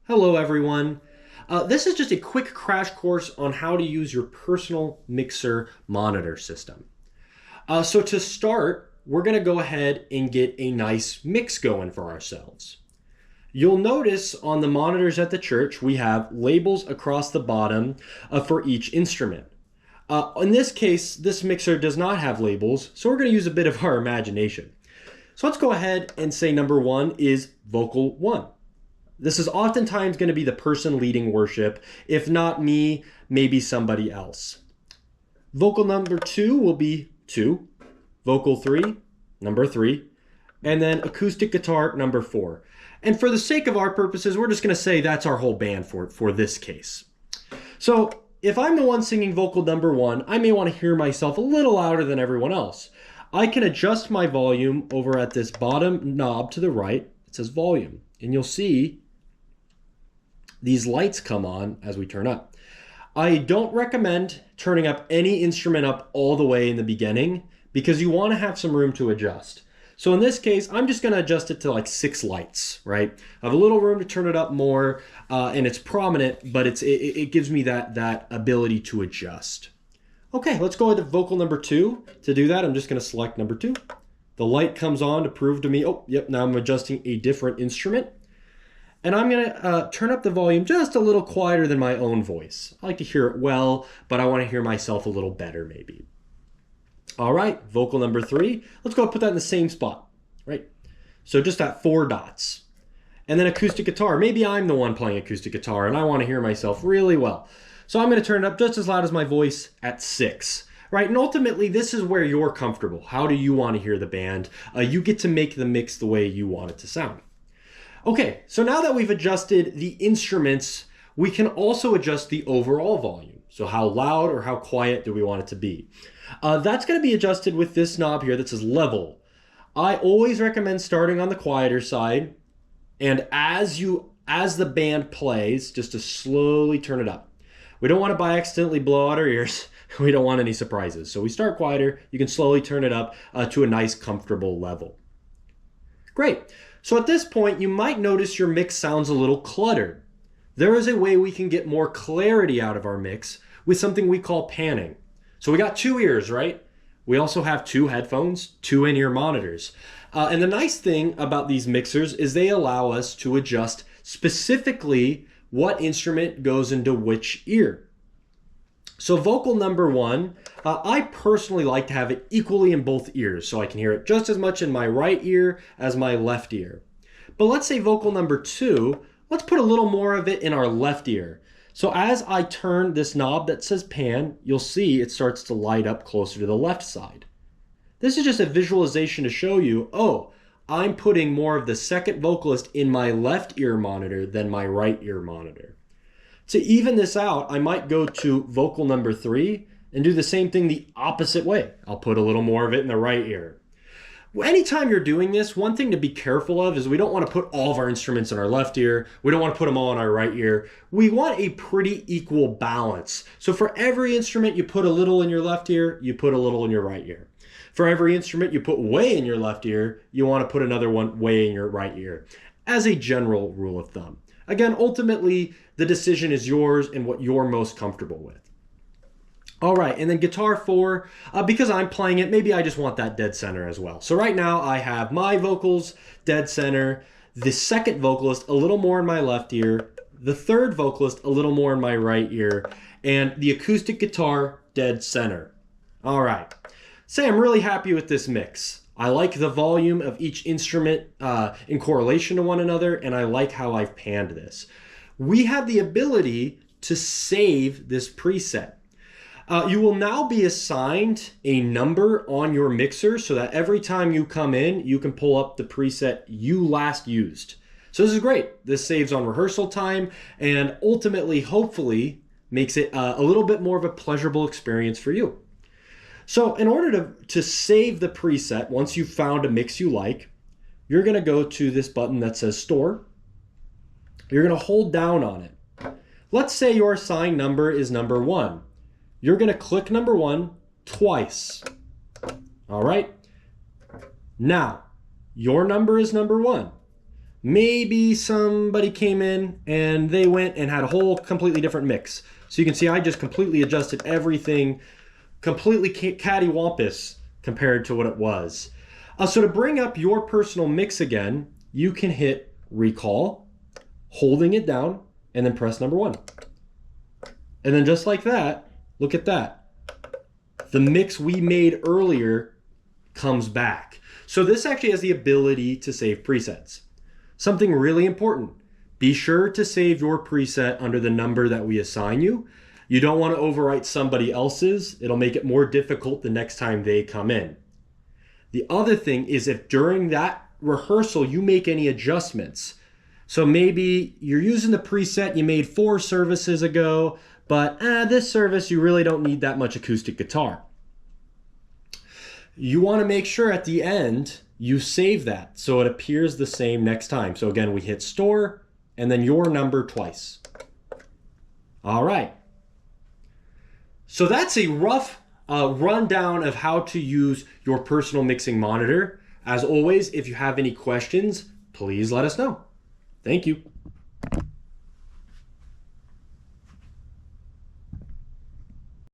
Hello everyone. This is just a quick crash course on how to use your personal mixer monitor system. So to start, we're going to go ahead and get a nice mix going for ourselves. You'll notice on the monitors at the church, we have labels across the bottom for each instrument. In this case, this mixer does not have labels, so we're going to use a bit of our imagination. So let's go ahead and say number one is vocal one. This is oftentimes going to be the person leading worship. If not me, maybe somebody else. Vocal number two will be 2. Vocal 3, number 3. And then acoustic guitar, number 4. And for the sake of our purposes, we're just going to say that's our whole band for this case. So if I'm the one singing vocal number 1, I may want to hear myself a little louder than everyone else. I can adjust my volume over at this bottom knob to the right. It says volume. And you'll see these lights come on as we turn up. I don't recommend turning up any instrument up all the way in the beginning because you want to have some room to adjust. So in this case, I'm just going to adjust it to like 6 lights, right? I have a little room to turn it up more, and it's prominent, but it gives me that ability to adjust. Okay, let's go with vocal number 2. To do that, I'm just going to select number 2. The light comes on to prove to me, oh, yep, now I'm adjusting a different instrument. And I'm going to turn up the volume just a little quieter than my own voice. I like to hear it well, but I want to hear myself a little better maybe. All right, vocal number 3. Let's go put that in the same spot, right? So just at 4 dots. And then acoustic guitar. Maybe I'm the one playing acoustic guitar and I want to hear myself really well. So I'm going to turn it up just as loud as my voice at 6. Right, and ultimately this is where you're comfortable. How do you want to hear the band? You get to make the mix the way you want it to sound. Okay, so now that we've adjusted the instruments, we can also adjust the overall volume. So how loud or how quiet do we want it to be? That's going to be adjusted with this knob here that says level. I always recommend starting on the quieter side, and as the band plays, just to slowly turn it up. We don't want to by accidentally blow out our ears. We don't want any surprises. So we start quieter. You can slowly turn it up to a nice, comfortable level. Great. So at this point, you might notice your mix sounds a little cluttered. There is a way we can get more clarity out of our mix with something we call panning. So we got 2 ears, right? We also have 2 headphones, 2 in-ear monitors. And the nice thing about these mixers is they allow us to adjust specifically what instrument goes into which ear. So vocal number 1, I personally like to have it equally in both ears so I can hear it just as much in my right ear as my left ear. But let's say vocal number 2, let's put a little more of it in our left ear. So as I turn this knob that says pan, you'll see it starts to light up closer to the left side. This is just a visualization to show you, oh, I'm putting more of the second vocalist in my left ear monitor than my right ear monitor. To even this out, I might go to vocal number 3 and do the same thing the opposite way. I'll put a little more of it in the right ear. Anytime you're doing this, one thing to be careful of is we don't want to put all of our instruments in our left ear. We don't want to put them all in our right ear. We want a pretty equal balance. So for every instrument you put a little in your left ear, you put a little in your right ear. For every instrument you put way in your left ear, you want to put another one way in your right ear, as a general rule of thumb. Again, ultimately, the decision is yours and what you're most comfortable with. All right, and then guitar 4, because I'm playing it, maybe I just want that dead center as well. So right now I have my vocals dead center, the second vocalist a little more in my left ear, the third vocalist a little more in my right ear, and the acoustic guitar dead center. All right, say I'm really happy with this mix. I like the volume of each instrument in correlation to one another, and I like how I've panned this. We have the ability to save this preset. You will now be assigned a number on your mixer so that every time you come in, you can pull up the preset you last used. So this is great. This saves on rehearsal time and ultimately, hopefully, makes it a little bit more of a pleasurable experience for you. So in order to save the preset, once you've found a mix you like, you're going to go to this button that says Store. You're going to hold down on it. Let's say your assigned number is number 1. You're going to click number 1 twice. All right. Now, your number is number 1. maybe somebody came in and they went and had a whole completely different mix. So you can see I just completely adjusted everything, completely cattywampus compared to what it was. So to bring up your personal mix again, you can hit recall, holding it down, and then press number 1. And then just like that, look at that. The mix we made earlier comes back. So this actually has the ability to save presets. Something really important, be sure to save your preset under the number that we assign you. You don't want to overwrite somebody else's. It'll make it more difficult the next time they come in. The other thing is if during that rehearsal you make any adjustments. So maybe you're using the preset you made 4 services ago, but this service you really don't need that much acoustic guitar. You want to make sure at the end you save that so it appears the same next time. So again, we hit store and then your number twice. All right. So that's a rough rundown of how to use your personal mixing monitor. As always, if you have any questions, please let us know. Thank you.